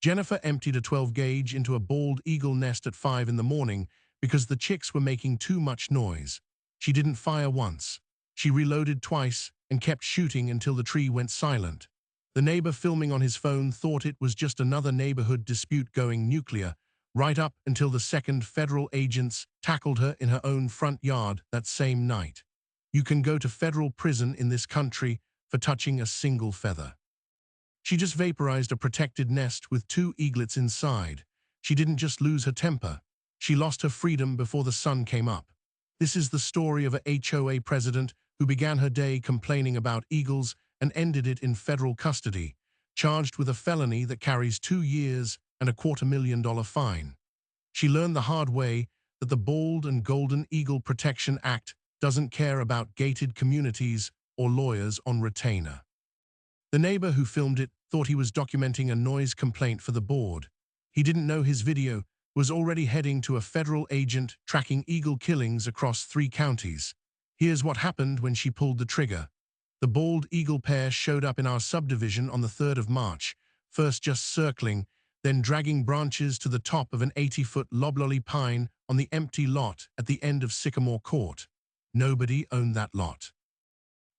Jennifer emptied a 12-gauge into a bald eagle nest at 5 in the morning because the chicks were making too much noise. She didn't fire once. She reloaded twice and kept shooting until the tree went silent. The neighbor filming on his phone thought it was just another neighborhood dispute going nuclear, right up until the second federal agents tackled her in her own front yard that same night. You can go to federal prison in this country for touching a single feather. She just vaporized a protected nest with 2 eaglets inside. She didn't just lose her temper. She lost her freedom before the sun came up. This is the story of a HOA president who began her day complaining about eagles and ended it in federal custody, charged with a felony that carries 2 years and a $250,000 fine. She learned the hard way that the Bald and Golden Eagle Protection Act doesn't care about gated communities or lawyers on retainer. The neighbor who filmed it thought he was documenting a noise complaint for the board. He didn't know his video was already heading to a federal agent tracking eagle killings across 3 counties. Here's what happened when she pulled the trigger. The bald eagle pair showed up in our subdivision on the 3rd of March, first just circling, then dragging branches to the top of an 80-foot loblolly pine on the empty lot at the end of Sycamore Court. Nobody owned that lot.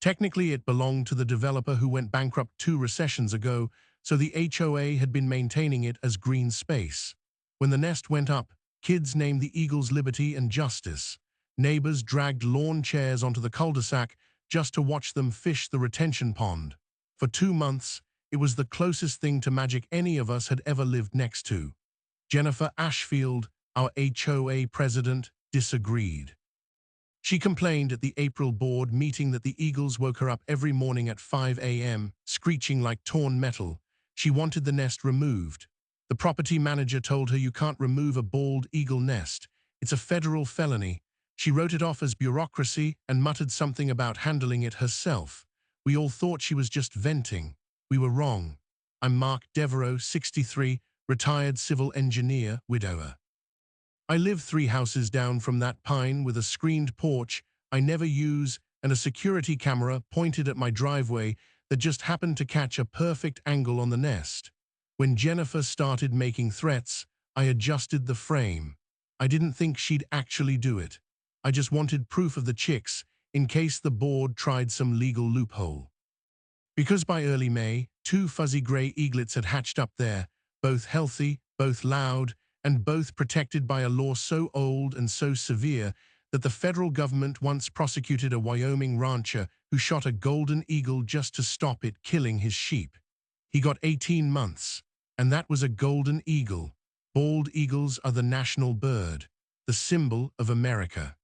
Technically, it belonged to the developer who went bankrupt 2 recessions ago, so the HOA had been maintaining it as green space. When the nest went up, kids named the eagles Liberty and Justice. Neighbors dragged lawn chairs onto the cul-de-sac just to watch them fish the retention pond. For 2 months, it was the closest thing to magic any of us had ever lived next to. Jennifer Ashfield, our HOA president, disagreed. She complained at the April board meeting that the eagles woke her up every morning at 5 a.m., screeching like torn metal. She wanted the nest removed. The property manager told her you can't remove a bald eagle nest. It's a federal felony. She wrote it off as bureaucracy and muttered something about handling it herself. We all thought she was just venting. We were wrong. I'm Mark Devereaux, 63, retired civil engineer, widower. I live 3 houses down from that pine with a screened porch I never use and a security camera pointed at my driveway that just happened to catch a perfect angle on the nest. When Jennifer started making threats, I adjusted the frame. I didn't think she'd actually do it. I just wanted proof of the chicks in case the board tried some legal loophole. Because by early May, 2 fuzzy gray eaglets had hatched up there, both healthy, both loud, and both protected by a law so old and so severe that the federal government once prosecuted a Wyoming rancher who shot a golden eagle just to stop it killing his sheep. He got 18 months, and that was a golden eagle. Bald eagles are the national bird, the symbol of America.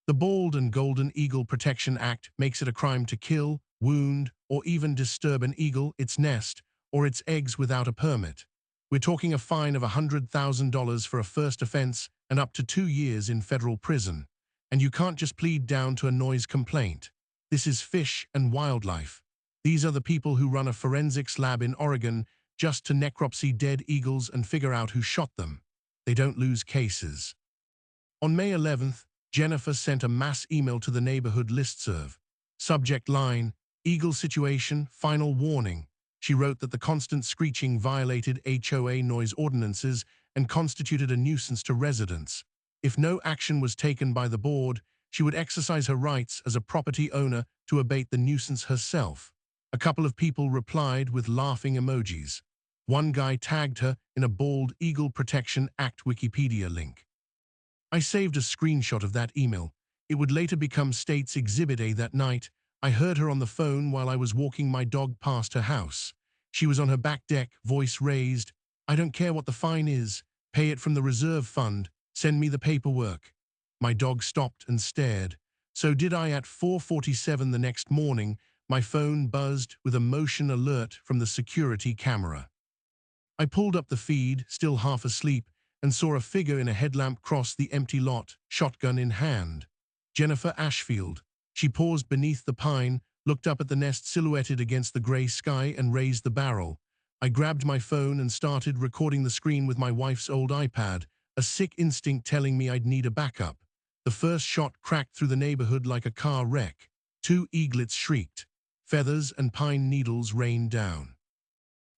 The Bald and Golden Eagle Protection Act makes it a crime to kill, wound, or even disturb an eagle, its nest, or its eggs without a permit. We're talking a fine of $100,000 for a first offense and up to 2 years in federal prison. And you can't just plead down to a noise complaint. This is fish and wildlife. These are the people who run a forensics lab in Oregon just to necropsy dead eagles and figure out who shot them. They don't lose cases. On May 11th, Jennifer sent a mass email to the neighborhood listserv. Subject line, Eagle situation, final warning. She wrote that the constant screeching violated HOA noise ordinances and constituted a nuisance to residents. If no action was taken by the board, she would exercise her rights as a property owner to abate the nuisance herself. A couple of people replied with laughing emojis. One guy tagged her in a Bald Eagle Protection Act Wikipedia link. I saved a screenshot of that email. It would later become State's Exhibit A that night. I heard her on the phone while I was walking my dog past her house. She was on her back deck, voice raised. I don't care what the fine is. Pay it from the reserve fund. Send me the paperwork. My dog stopped and stared. So did I at 4:47 the next morning. My phone buzzed with a motion alert from the security camera. I pulled up the feed, still half asleep, and saw a figure in a headlamp cross the empty lot, shotgun in hand. Jennifer Ashfield. She paused beneath the pine, looked up at the nest silhouetted against the gray sky and raised the barrel. I grabbed my phone and started recording the screen with my wife's old iPad, a sick instinct telling me I'd need a backup. The first shot cracked through the neighborhood like a car wreck. 2 eaglets shrieked. Feathers and pine needles rained down.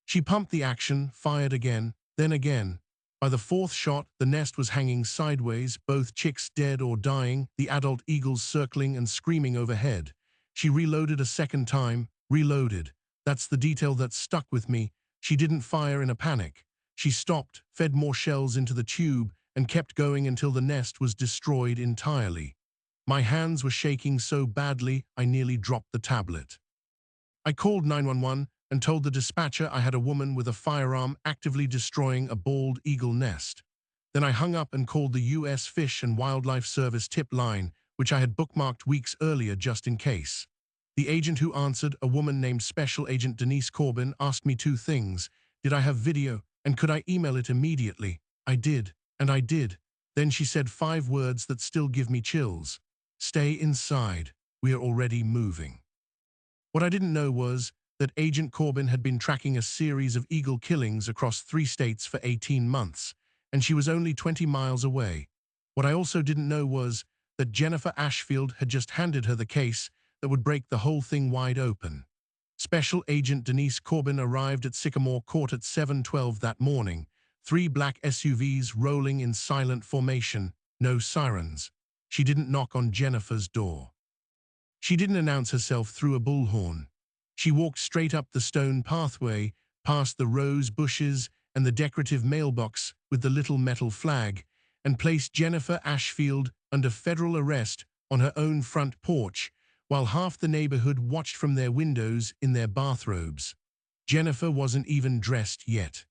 She pumped the action, fired again, then again. By the fourth shot, the nest was hanging sideways, both chicks dead or dying, the adult eagles circling and screaming overhead. She reloaded a second time, reloaded. That's the detail that stuck with me. She didn't fire in a panic. She stopped, fed more shells into the tube, and kept going until the nest was destroyed entirely. My hands were shaking so badly, I nearly dropped the tablet. I called 911 and told the dispatcher I had a woman with a firearm actively destroying a bald eagle nest. Then I hung up and called the U.S. Fish and Wildlife Service tip line, which I had bookmarked weeks earlier just in case. The agent who answered, a woman named Special Agent Denise Corbin, asked me two things. Did I have video, and could I email it immediately? I did, and I did. Then she said 5 words that still give me chills. Stay inside. We are already moving. What I didn't know was that Agent Corbin had been tracking a series of eagle killings across 3 states for 18 months, and she was only 20 miles away. What I also didn't know was that Jennifer Ashfield had just handed her the case that would break the whole thing wide open. Special Agent Denise Corbin arrived at Sycamore Court at 7:12 that morning, 3 black SUVs rolling in silent formation, no sirens. She didn't knock on Jennifer's door. She didn't announce herself through a bullhorn. She walked straight up the stone pathway, past the rose bushes and the decorative mailbox with the little metal flag, and placed Jennifer Ashfield under federal arrest on her own front porch, while half the neighborhood watched from their windows in their bathrobes. Jennifer wasn't even dressed yet.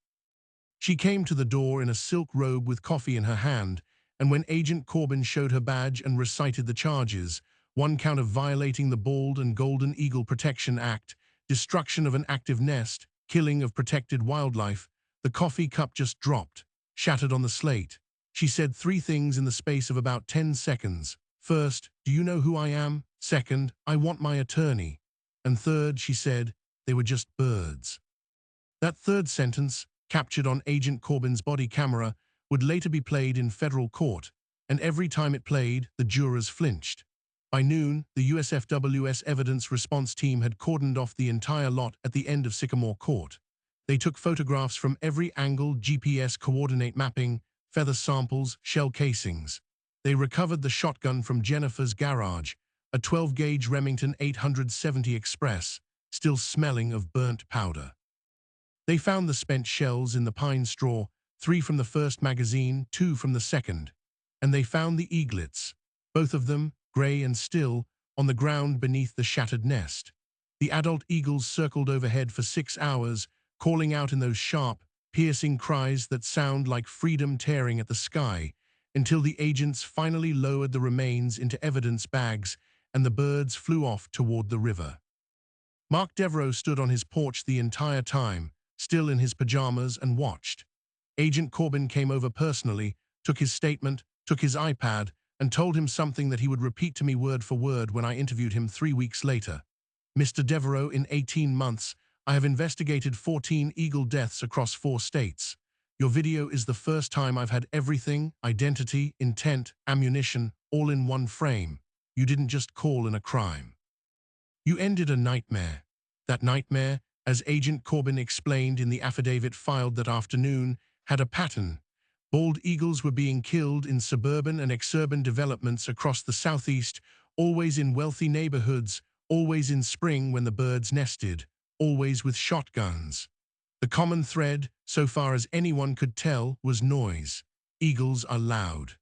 She came to the door in a silk robe with coffee in her hand, and when Agent Corbin showed her badge and recited the charges, 1 count of violating the Bald and Golden Eagle Protection Act, destruction of an active nest, killing of protected wildlife, the coffee cup just dropped, shattered on the slate. She said 3 things in the space of about 10 seconds. First, do you know who I am? Second, I want my attorney. And third, she said, they were just birds. That third sentence, captured on Agent Corbin's body camera, would later be played in federal court, and every time it played, the jurors flinched. By noon, the USFWS evidence response team had cordoned off the entire lot at the end of Sycamore Court. They took photographs from every angle, GPS coordinate mapping, feather samples, shell casings. They recovered the shotgun from Jennifer's garage, a 12-gauge Remington 870 Express, still smelling of burnt powder. They found the spent shells in the pine straw, 3 from the first magazine, 2 from the second. And they found the eaglets, both of them, gray and still, on the ground beneath the shattered nest. The adult eagles circled overhead for 6 hours, calling out in those sharp, piercing cries that sound like freedom tearing at the sky, until the agents finally lowered the remains into evidence bags and the birds flew off toward the river. Mark Devereaux stood on his porch the entire time, still in his pajamas, and watched. Agent Corbin came over personally, took his statement, took his iPad, and told him something that he would repeat to me word for word when I interviewed him 3 weeks later. Mr. Devereaux, in 18 months, I have investigated 14 eagle deaths across 4 states. Your video is the first time I've had everything, identity, intent, ammunition, all in one frame. You didn't just call in a crime. You ended a nightmare. That nightmare, as Agent Corbin explained in the affidavit filed that afternoon, had a pattern. Bald eagles were being killed in suburban and exurban developments across the southeast, always in wealthy neighborhoods, always in spring when the birds nested, always with shotguns. The common thread, so far as anyone could tell, was noise. Eagles are loud.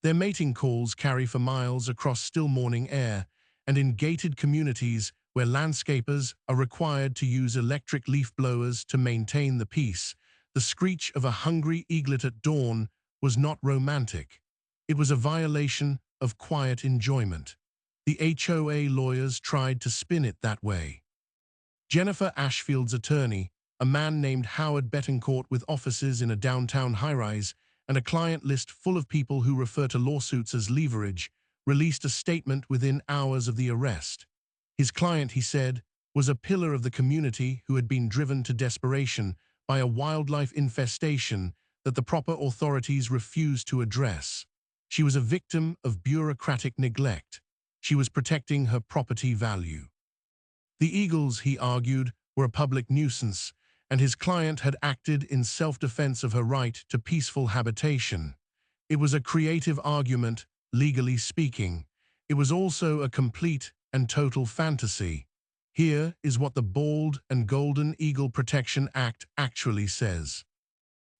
Their mating calls carry for miles across still morning air, and in gated communities where landscapers are required to use electric leaf blowers to maintain the peace, the screech of a hungry eaglet at dawn was not romantic. It was a violation of quiet enjoyment. The HOA lawyers tried to spin it that way. Jennifer Ashfield's attorney, a man named Howard Betancourt with offices in a downtown high-rise and a client list full of people who refer to lawsuits as leverage, released a statement within hours of the arrest. His client, he said, was a pillar of the community who had been driven to desperation by a wildlife infestation that the proper authorities refused to address. She was a victim of bureaucratic neglect. She was protecting her property value. The eagles, he argued, were a public nuisance, and his client had acted in self-defense of her right to peaceful habitation. It was a creative argument, legally speaking. It was also a complete and total fantasy. Here is what the Bald and Golden Eagle Protection Act actually says.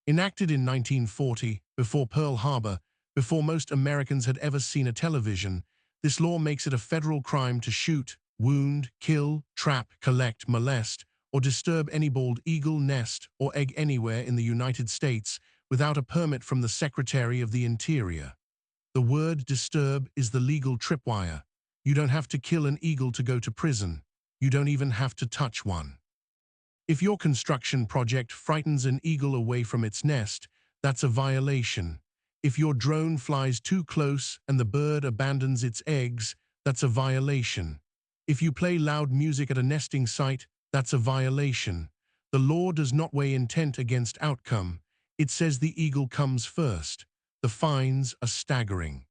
Enacted in 1940, before Pearl Harbor, before most Americans had ever seen a television, this law makes it a federal crime to shoot, wound, kill, trap, collect, molest, or disturb any bald eagle nest or egg anywhere in the United States without a permit from the Secretary of the Interior. The word disturb is the legal tripwire. You don't have to kill an eagle to go to prison. You don't even have to touch one. If your construction project frightens an eagle away from its nest, that's a violation. If your drone flies too close and the bird abandons its eggs, that's a violation. If you play loud music at a nesting site, that's a violation. The law does not weigh intent against outcome. It says the eagle comes first. The fines are staggering.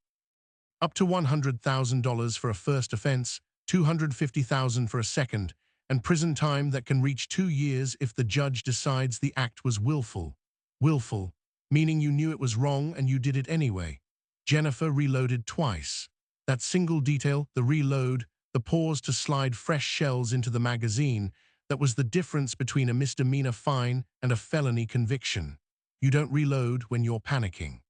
Up to $100,000 for a first offense, $250,000 for a second, and prison time that can reach 2 years if the judge decides the act was willful. Willful, meaning you knew it was wrong and you did it anyway. Jennifer reloaded twice. That single detail, the reload, the pause to slide fresh shells into the magazine, that was the difference between a misdemeanor fine and a felony conviction. You don't reload when you're panicking.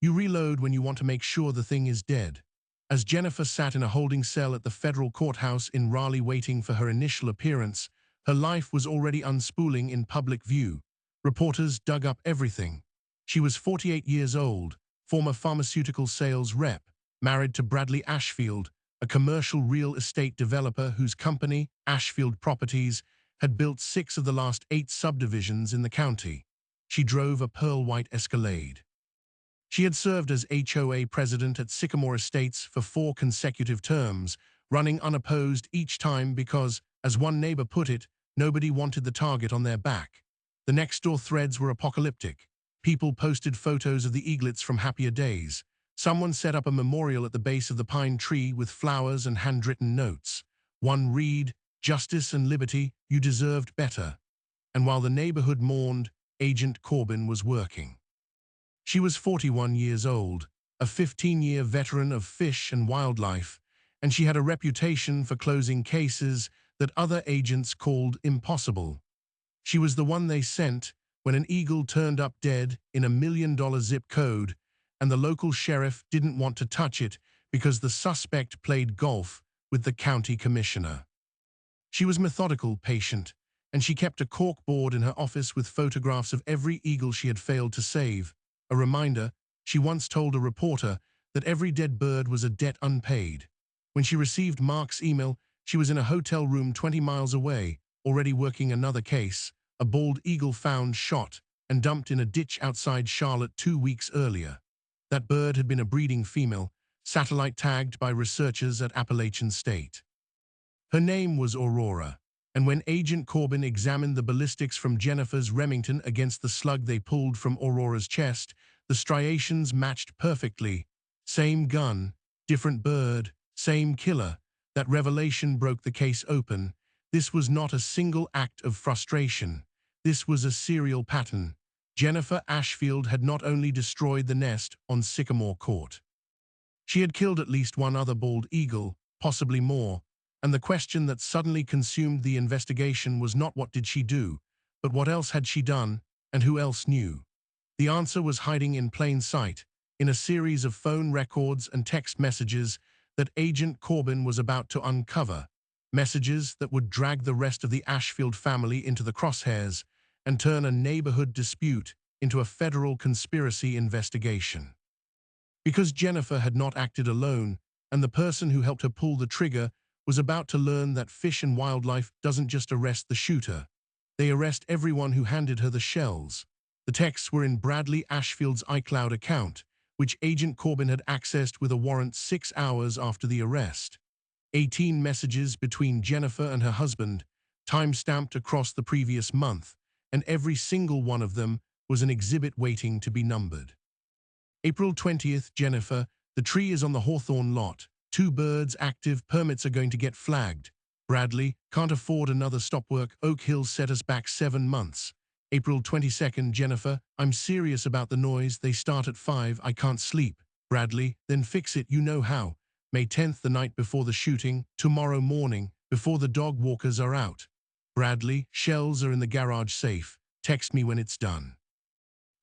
You reload when you want to make sure the thing is dead. As Jennifer sat in a holding cell at the federal courthouse in Raleigh waiting for her initial appearance, her life was already unspooling in public view. Reporters dug up everything. She was 48 years old, former pharmaceutical sales rep, married to Bradley Ashfield, a commercial real estate developer whose company, Ashfield Properties, had built 6 of the last 8 subdivisions in the county. She drove a pearl-white Escalade. She had served as HOA president at Sycamore Estates for 4 consecutive terms, running unopposed each time because, as one neighbor put it, nobody wanted the target on their back. The next-door threads were apocalyptic. People posted photos of the eaglets from happier days. Someone set up a memorial at the base of the pine tree with flowers and handwritten notes. One read, "Justice and liberty, you deserved better." And while the neighborhood mourned, Agent Corbin was working. She was 41 years old, a 15-year veteran of fish and wildlife, and she had a reputation for closing cases that other agents called impossible. She was the one they sent when an eagle turned up dead in a $1 million zip code, and the local sheriff didn't want to touch it because the suspect played golf with the county commissioner. She was methodical, patient, and she kept a cork board in her office with photographs of every eagle she had failed to save. A reminder, she once told a reporter that every dead bird was a debt unpaid. When she received Mark's email, she was in a hotel room 20 miles away, already working another case, a bald eagle found shot and dumped in a ditch outside Charlotte 2 weeks earlier. That bird had been a breeding female, satellite tagged by researchers at Appalachian State. Her name was Aurora, and when Agent Corbin examined the ballistics from Jennifer's Remington against the slug they pulled from Aurora's chest, the striations matched perfectly. Same gun, different bird, same killer. That revelation broke the case open. This was not a single act of frustration. This was a serial pattern. Jennifer Ashfield had not only destroyed the nest on Sycamore Court. She had killed at least one other bald eagle, possibly more, and the question that suddenly consumed the investigation was not what did she do, but what else had she done, and who else knew. The answer was hiding in plain sight, in a series of phone records and text messages that Agent Corbin was about to uncover, messages that would drag the rest of the Ashfield family into the crosshairs and turn a neighborhood dispute into a federal conspiracy investigation. Because Jennifer had not acted alone, and the person who helped her pull the trigger was about to learn that Fish and Wildlife doesn't just arrest the shooter. They arrest everyone who handed her the shells. The texts were in Bradley Ashfield's iCloud account, which Agent Corbin had accessed with a warrant 6 hours after the arrest. 18 messages between Jennifer and her husband, time-stamped across the previous month, and every single one of them was an exhibit waiting to be numbered. April 20th, Jennifer, the tree is on the Hawthorne lot. 2 birds active, permits are going to get flagged. Bradley, can't afford another stop work. Oak Hill set us back 7 months. April 22nd, Jennifer, I'm serious about the noise. They start at 5. I can't sleep. Bradley, then fix it. You know how. May 10th, the night before the shooting. Tomorrow morning, before the dog walkers are out. Bradley, shells are in the garage safe. Text me when it's done.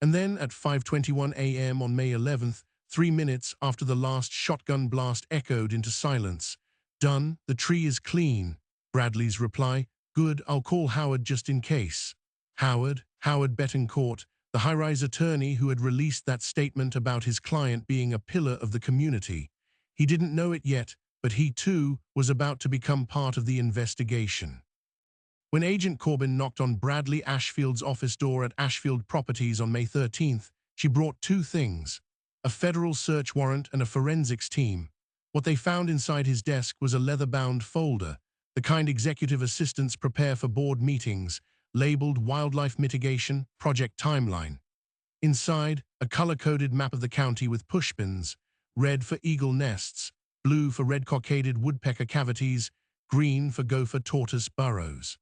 And then at 5:21 a.m. on May 11th, 3 minutes after the last shotgun blast echoed into silence. Done, the tree is clean. Bradley's reply, good, I'll call Howard just in case. Howard Betancourt, the high-rise attorney who had released that statement about his client being a pillar of the community. He didn't know it yet, but he too was about to become part of the investigation. When Agent Corbin knocked on Bradley Ashfield's office door at Ashfield Properties on May 13th, she brought 2 things: a federal search warrant and a forensics team. What they found inside his desk was a leather-bound folder, the kind executive assistants prepare for board meetings, labeled Wildlife Mitigation Project Timeline. Inside, a color-coded map of the county with pushpins, red for eagle nests, blue for red-cockaded woodpecker cavities, green for gopher tortoise burrows.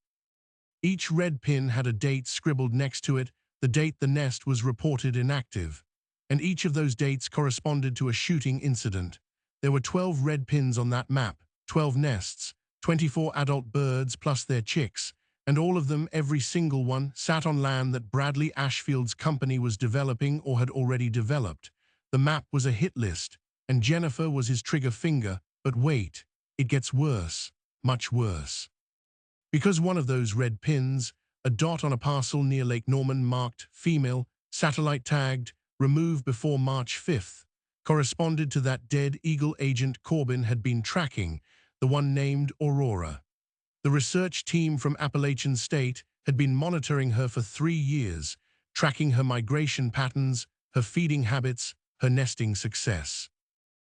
Each red pin had a date scribbled next to it, the date the nest was reported inactive. And each of those dates corresponded to a shooting incident. There were 12 red pins on that map, 12 nests, 24 adult birds plus their chicks, and all of them, every single one, sat on land that Bradley Ashfield's company was developing or had already developed. The map was a hit list, and Jennifer was his trigger finger. But wait, it gets worse, much worse. Because one of those red pins, a dot on a parcel near Lake Norman marked female, satellite tagged, removed before March 5th, corresponded to that dead eagle Agent Corbin had been tracking, the one named Aurora. The research team from Appalachian State had been monitoring her for 3 years, tracking her migration patterns, her feeding habits, her nesting success.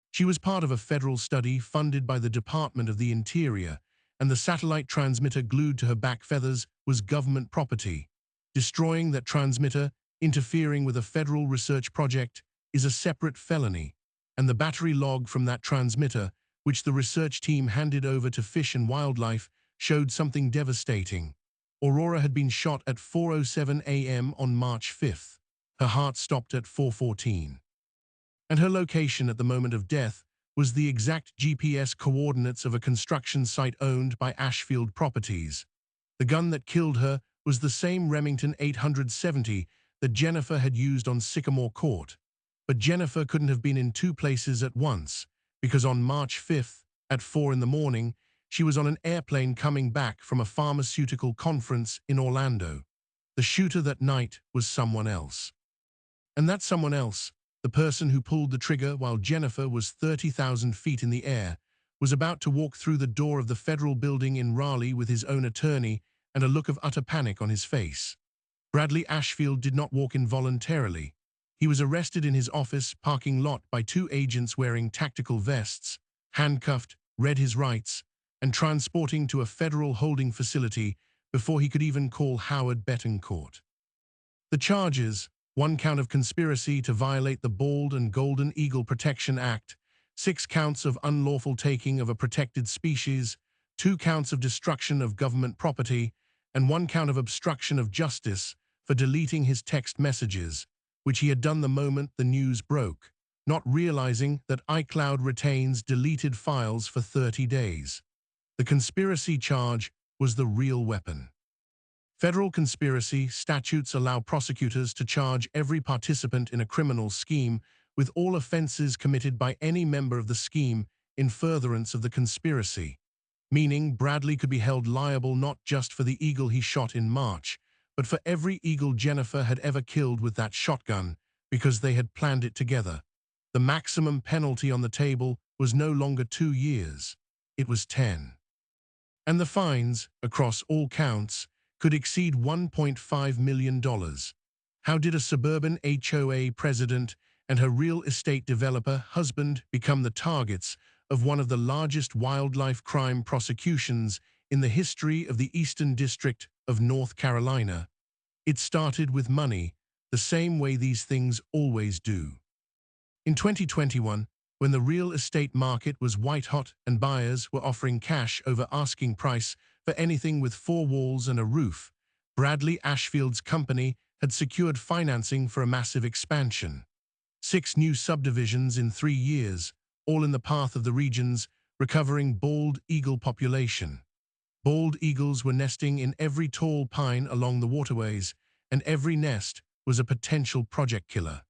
She was part of a federal study funded by the Department of the Interior, and the satellite transmitter glued to her back feathers was government property. Destroying that transmitter, interfering with a federal research project, is a separate felony, and the battery log from that transmitter, which the research team handed over to Fish and Wildlife, showed something devastating. Aurora had been shot at 4:07 a.m. on March 5th. Her heart stopped at 4:14. And her location at the moment of death was the exact GPS coordinates of a construction site owned by Ashfield Properties. The gun that killed her was the same Remington 870 that Jennifer had used on Sycamore Court. But Jennifer couldn't have been in 2 places at once, because on March 5th, at 4 in the morning, she was on an airplane coming back from a pharmaceutical conference in Orlando. The shooter that night was someone else. And that someone else, the person who pulled the trigger while Jennifer was 30,000 feet in the air, was about to walk through the door of the federal building in Raleigh with his own attorney and a look of utter panic on his face. Bradley Ashfield did not walk involuntarily. He was arrested in his office parking lot by 2 agents wearing tactical vests, handcuffed, read his rights, and transporting to a federal holding facility before he could even call Howard Betancourt. The charges: 1 count of conspiracy to violate the Bald and Golden Eagle Protection Act, 6 counts of unlawful taking of a protected species, 2 counts of destruction of government property, and 1 count of obstruction of justice for deleting his text messages, which he had done the moment the news broke, not realizing that iCloud retains deleted files for 30 days. The conspiracy charge was the real weapon. Federal conspiracy statutes allow prosecutors to charge every participant in a criminal scheme with all offenses committed by any member of the scheme in furtherance of the conspiracy, meaning Bradley could be held liable not just for the eagle he shot in March, but for every eagle Jennifer had ever killed with that shotgun, because they had planned it together. The maximum penalty on the table was no longer 2 years, it was 10. And the fines, across all counts, could exceed $1.5 million. How did a suburban HOA president and her real estate developer husband become the targets of one of the largest wildlife crime prosecutions in the history of the Eastern District of North Carolina? It started with money, the same way these things always do. In 2021, when the real estate market was white-hot and buyers were offering cash over asking price for anything with four walls and a roof, Bradley Ashfield's company had secured financing for a massive expansion. 6 new subdivisions in 3 years, all in the path of the region's recovering bald eagle population. Bald eagles were nesting in every tall pine along the waterways, and every nest was a potential project killer.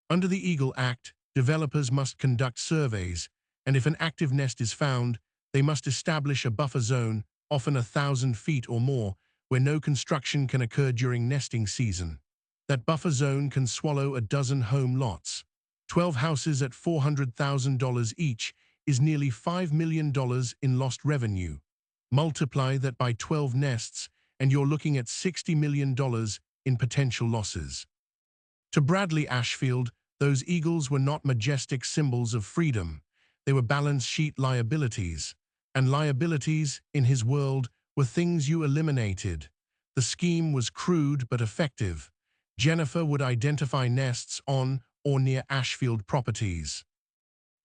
Under the Eagle Act, developers must conduct surveys, and if an active nest is found, they must establish a buffer zone, often 1,000 feet or more, where no construction can occur during nesting season. That buffer zone can swallow a dozen home lots. 12 houses at $400,000 each is nearly $5 million in lost revenue. Multiply that by 12 nests, and you're looking at $60 million in potential losses. To Bradley Ashfield, those eagles were not majestic symbols of freedom. They were balance sheet liabilities. And liabilities, in his world, were things you eliminated. The scheme was crude but effective. Jennifer would identify nests on or near Ashfield properties.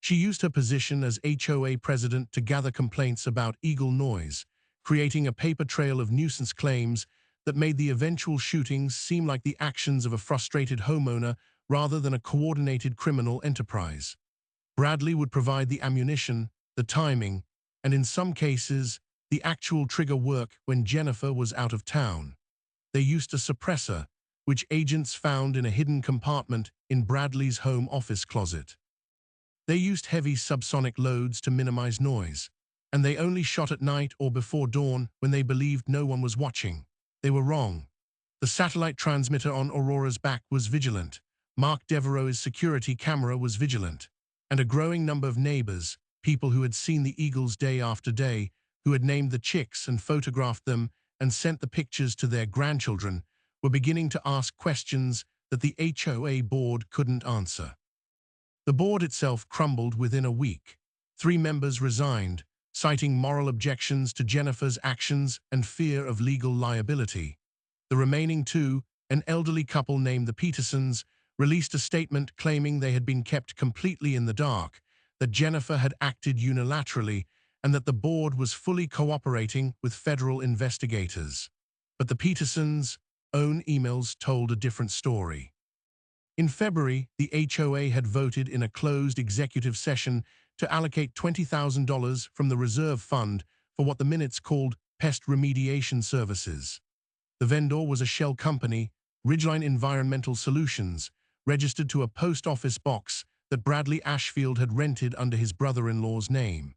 She used her position as HOA president to gather complaints about eagle noise, creating a paper trail of nuisance claims that made the eventual shootings seem like the actions of a frustrated homeowner rather than a coordinated criminal enterprise. Bradley would provide the ammunition, the timing, and in some cases, the actual trigger work when Jennifer was out of town. They used a suppressor, which agents found in a hidden compartment in Bradley's home office closet. They used heavy subsonic loads to minimize noise, and they only shot at night or before dawn when they believed no one was watching. They were wrong. The satellite transmitter on Aurora's back was vigilant. Mark Devereaux's security camera was vigilant. And a growing number of neighbors, people who had seen the eagles day after day, who had named the chicks and photographed them and sent the pictures to their grandchildren, were beginning to ask questions that the HOA board couldn't answer. The board itself crumbled within a week. 3 members resigned, citing moral objections to Jennifer's actions and fear of legal liability. The remaining 2, an elderly couple named the Petersons, released a statement claiming they had been kept completely in the dark, that Jennifer had acted unilaterally, and that the board was fully cooperating with federal investigators. But the Petersons' own emails told a different story. In February, the HOA had voted in a closed executive session to allocate $20,000 from the reserve fund for what the minutes called pest remediation services. The vendor was a shell company, Ridgeline Environmental Solutions, registered to a post office box that Bradley Ashfield had rented under his brother-in-law's name.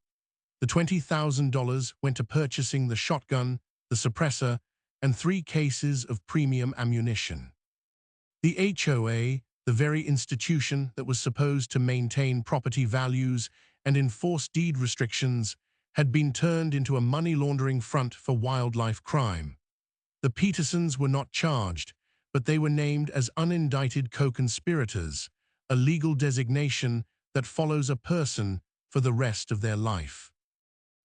The $20,000 went to purchasing the shotgun, the suppressor, and 3 cases of premium ammunition. The HOA, the very institution that was supposed to maintain property values and enforce deed restrictions, had been turned into a money laundering front for wildlife crime. The Petersons were not charged, but they were named as unindicted co-conspirators, a legal designation that follows a person for the rest of their life.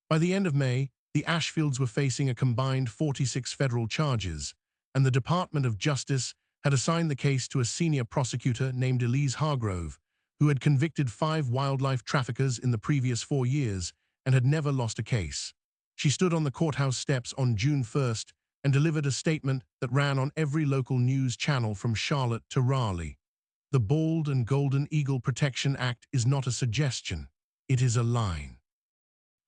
By the end of May, the Ashfields were facing a combined 46 federal charges, and the Department of Justice had assigned the case to a senior prosecutor named Elise Hargrove, who had convicted 5 wildlife traffickers in the previous 4 years and had never lost a case. She stood on the courthouse steps on June 1st and delivered a statement that ran on every local news channel from Charlotte to Raleigh. The Bald and Golden Eagle Protection Act is not a suggestion, it is a line.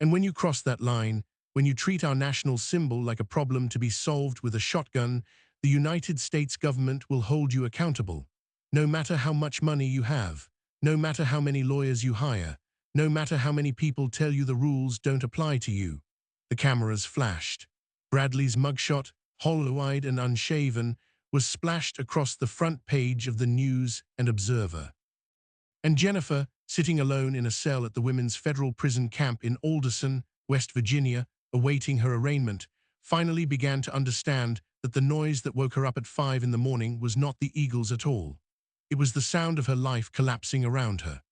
And when you cross that line, when you treat our national symbol like a problem to be solved with a shotgun, the United States government will hold you accountable. No matter how much money you have, no matter how many lawyers you hire, no matter how many people tell you the rules don't apply to you. The cameras flashed. Bradley's mugshot, hollow-eyed and unshaven, was splashed across the front page of the News and Observer. And Jennifer, sitting alone in a cell at the women's federal prison camp in Alderson, West Virginia, awaiting her arraignment, finally began to understand that the noise that woke her up at 5 in the morning was not the eagles at all. It was the sound of her life collapsing around her.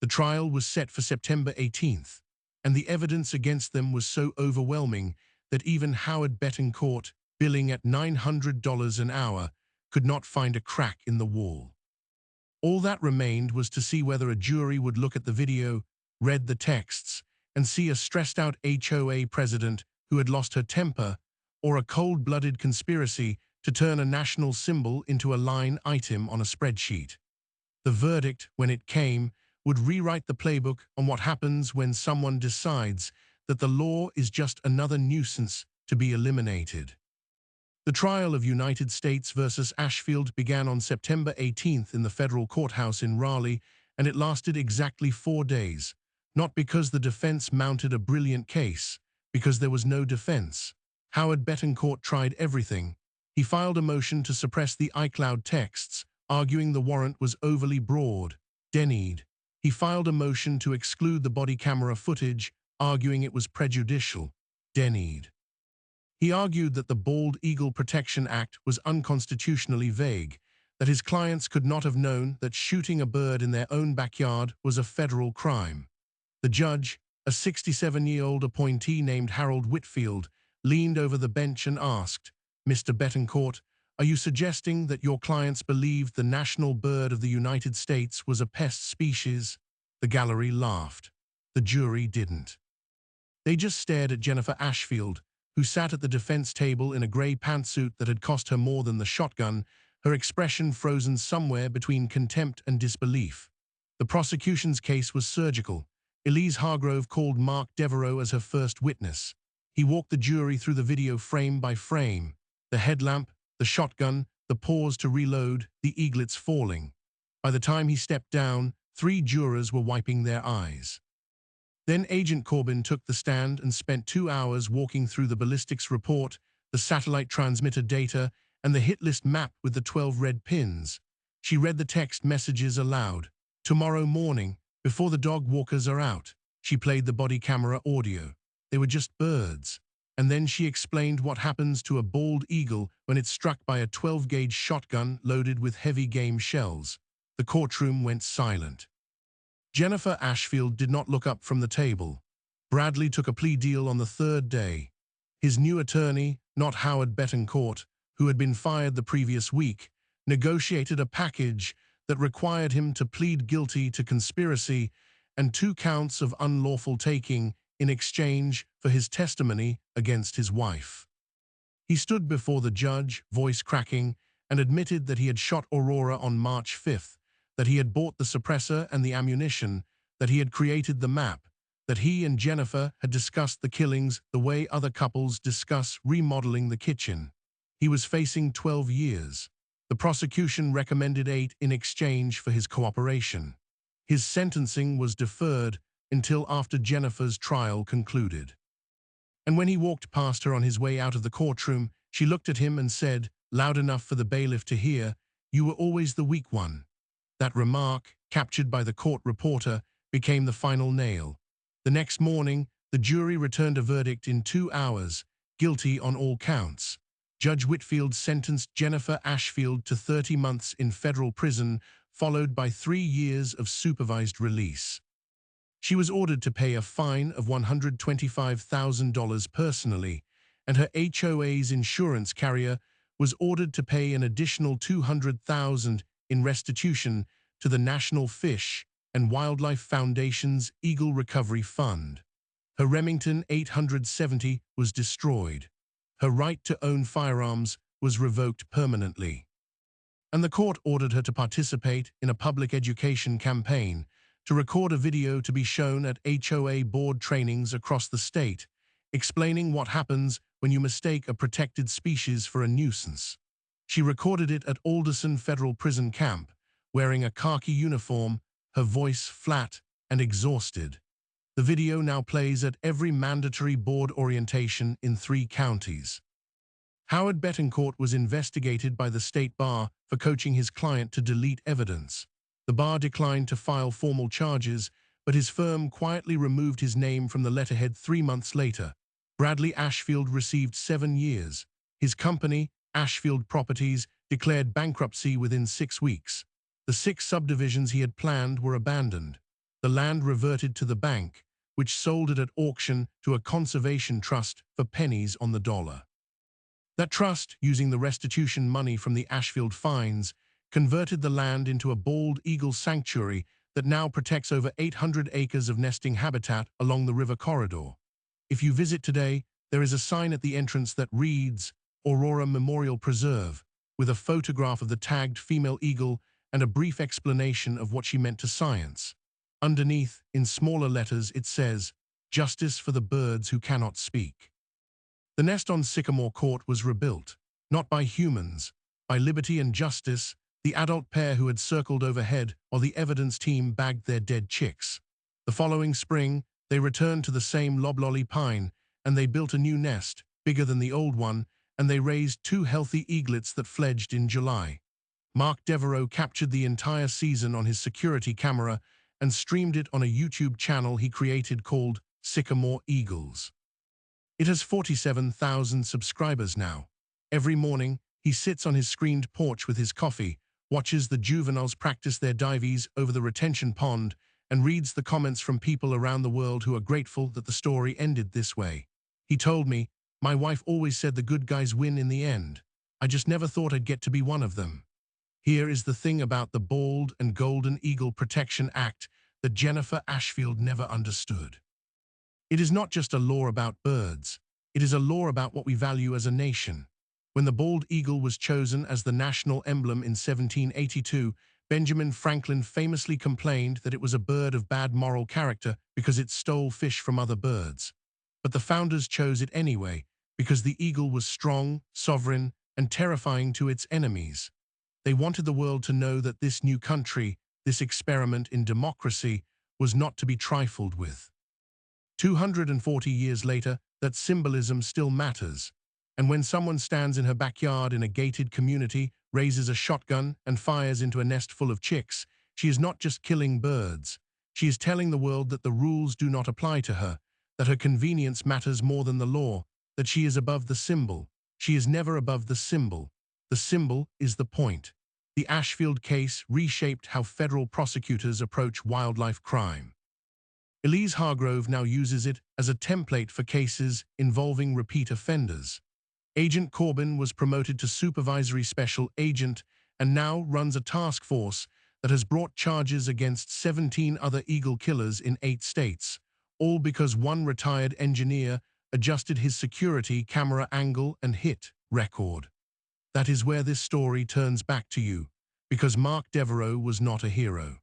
The trial was set for September 18th, and the evidence against them was so overwhelming that even Howard Betancourt, billing at $900 an hour, could not find a crack in the wall. All that remained was to see whether a jury would look at the video, read the texts, and see a stressed-out HOA president who had lost her temper, or a cold-blooded conspiracy to turn a national symbol into a line item on a spreadsheet. The verdict, when it came, would rewrite the playbook on what happens when someone decides that the law is just another nuisance to be eliminated. The trial of United States versus Ashfield began on September 18th in the federal courthouse in Raleigh, and it lasted exactly 4 days. Not because the defense mounted a brilliant case, because there was no defense. Howard Betancourt tried everything. He filed a motion to suppress the iCloud texts, arguing the warrant was overly broad, denied. He filed a motion to exclude the body camera footage, arguing it was prejudicial, denied. He argued that the Bald Eagle Protection Act was unconstitutionally vague, that his clients could not have known that shooting a bird in their own backyard was a federal crime. The judge, a 67-year-old appointee named Harold Whitfield, leaned over the bench and asked, "Mr. Betancourt, are you suggesting that your clients believed the national bird of the United States was a pest species?" The gallery laughed. The jury didn't. They just stared at Jennifer Ashfield, who sat at the defense table in a gray pantsuit that had cost her more than the shotgun, her expression frozen somewhere between contempt and disbelief. The prosecution's case was surgical. Elise Hargrove called Mark Devereaux as her first witness. He walked the jury through the video frame by frame, the headlamp, the shotgun, the pause to reload, the eaglets falling. By the time he stepped down, 3 jurors were wiping their eyes. Then Agent Corbin took the stand and spent 2 hours walking through the ballistics report, the satellite transmitter data, and the hit list map with the 12 red pins. She read the text messages aloud. "Tomorrow morning, before the dog walkers are out." She played the body camera audio. They were just birds. And then she explained what happens to a bald eagle when it's struck by a 12-gauge shotgun loaded with heavy game shells. The courtroom went silent. Jennifer Ashfield did not look up from the table. Bradley took a plea deal on the 3rd day. His new attorney, not Howard Betancourt, who had been fired the previous week, negotiated a package that required him to plead guilty to conspiracy and 2 counts of unlawful taking in exchange for his testimony against his wife. He stood before the judge, voice cracking, and admitted that he had shot Aurora on March 5th, that he had bought the suppressor and the ammunition, that he had created the map, that he and Jennifer had discussed the killings the way other couples discuss remodeling the kitchen. He was facing 12 years. The prosecution recommended 8 in exchange for his cooperation. His sentencing was deferred until after Jennifer's trial concluded. And when he walked past her on his way out of the courtroom, she looked at him and said, loud enough for the bailiff to hear, "You were always the weak one." That remark, captured by the court reporter, became the final nail. The next morning, the jury returned a verdict in 2 hours, guilty on all counts. Judge Whitfield sentenced Jennifer Ashfield to 30 months in federal prison, followed by 3 years of supervised release. She was ordered to pay a fine of $125,000 personally, and her HOA's insurance carrier was ordered to pay an additional $200,000 in restitution to the National Fish and Wildlife Foundation's Eagle Recovery Fund. Her Remington 870 was destroyed. Her right to own firearms was revoked permanently. And the court ordered her to participate in a public education campaign, to record a video to be shown at HOA board trainings across the state, explaining what happens when you mistake a protected species for a nuisance. She recorded it at Alderson Federal Prison Camp, wearing a khaki uniform, her voice flat and exhausted. The video now plays at every mandatory board orientation in 3 counties. Howard Betancourt was investigated by the state bar for coaching his client to delete evidence. The bar declined to file formal charges, but his firm quietly removed his name from the letterhead 3 months later. Bradley Ashfield received 7 years. His company, Ashfield Properties, declared bankruptcy within 6 weeks. The 6 subdivisions he had planned were abandoned. The land reverted to the bank, which sold it at auction to a conservation trust for pennies on the dollar. That trust, using the restitution money from the Ashfield fines, converted the land into a bald eagle sanctuary that now protects over 800 acres of nesting habitat along the river corridor. If you visit today, there is a sign at the entrance that reads Aurora Memorial Preserve, with a photograph of the tagged female eagle and a brief explanation of what she meant to science. Underneath, in smaller letters, it says, "Justice for the birds who cannot speak." The nest on Sycamore Court was rebuilt, not by humans, by Liberty and Justice, the adult pair who had circled overhead while the evidence team bagged their dead chicks. The following spring, they returned to the same loblolly pine, and they built a new nest, bigger than the old one, and they raised 2 healthy eaglets that fledged in July. Mark Devereaux captured the entire season on his security camera and streamed it on a YouTube channel he created called Sycamore Eagles. It has 47,000 subscribers now. Every morning, he sits on his screened porch with his coffee, watches the juveniles practice their dives over the retention pond, and reads the comments from people around the world who are grateful that the story ended this way. He told me, "My wife always said the good guys win in the end. I just never thought I'd get to be one of them." Here is the thing about the Bald and Golden Eagle Protection Act that Jennifer Ashfield never understood. It is not just a law about birds. It is a law about what we value as a nation. When the bald eagle was chosen as the national emblem in 1782, Benjamin Franklin famously complained that it was a bird of bad moral character because it stole fish from other birds. But the founders chose it anyway because the eagle was strong, sovereign, and terrifying to its enemies. They wanted the world to know that this new country, this experiment in democracy, was not to be trifled with. 240 years later, that symbolism still matters. And when someone stands in her backyard in a gated community, raises a shotgun, and fires into a nest full of chicks, she is not just killing birds. She is telling the world that the rules do not apply to her, that her convenience matters more than the law, that she is above the symbol. She is never above the symbol. The symbol is the point. The Ashfield case reshaped how federal prosecutors approach wildlife crime. Elise Hargrove now uses it as a template for cases involving repeat offenders. Agent Corbin was promoted to supervisory special agent and now runs a task force that has brought charges against 17 other eagle killers in 8 states, all because one retired engineer adjusted his security camera angle and hit record. That is where this story turns back to you, because Mark Devereaux was not a hero.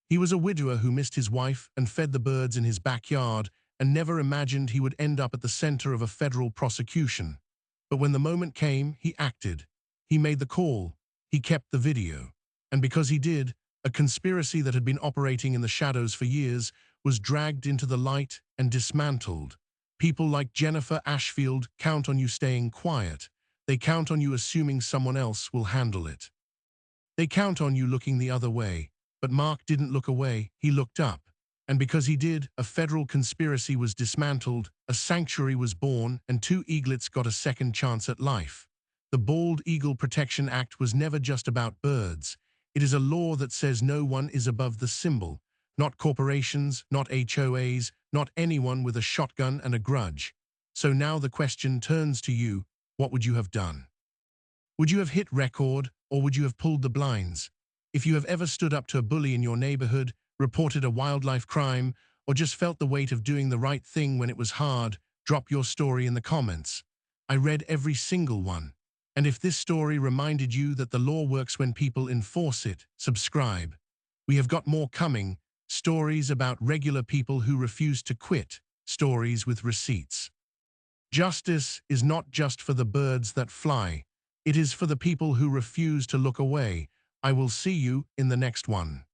He was a widower who missed his wife and fed the birds in his backyard and never imagined he would end up at the center of a federal prosecution. But when the moment came, he acted. He made the call. He kept the video. And because he did, a conspiracy that had been operating in the shadows for years was dragged into the light and dismantled. People like Jennifer Ashfield count on you staying quiet. They count on you assuming someone else will handle it. They count on you looking the other way. But Mark didn't look away, he looked up. And because he did, a federal conspiracy was dismantled, a sanctuary was born, and 2 eaglets got a second chance at life. The Bald Eagle Protection Act was never just about birds. It is a law that says no one is above the symbol. Not corporations, not HOAs, not anyone with a shotgun and a grudge. So now the question turns to you, what would you have done? Would you have hit record, or would you have pulled the blinds? If you have ever stood up to a bully in your neighborhood, reported a wildlife crime, or just felt the weight of doing the right thing when it was hard, drop your story in the comments. I read every single one. And if this story reminded you that the law works when people enforce it, subscribe. We have got more coming, stories about regular people who refuse to quit, stories with receipts. Justice is not just for the birds that fly. It is for the people who refuse to look away. I will see you in the next one.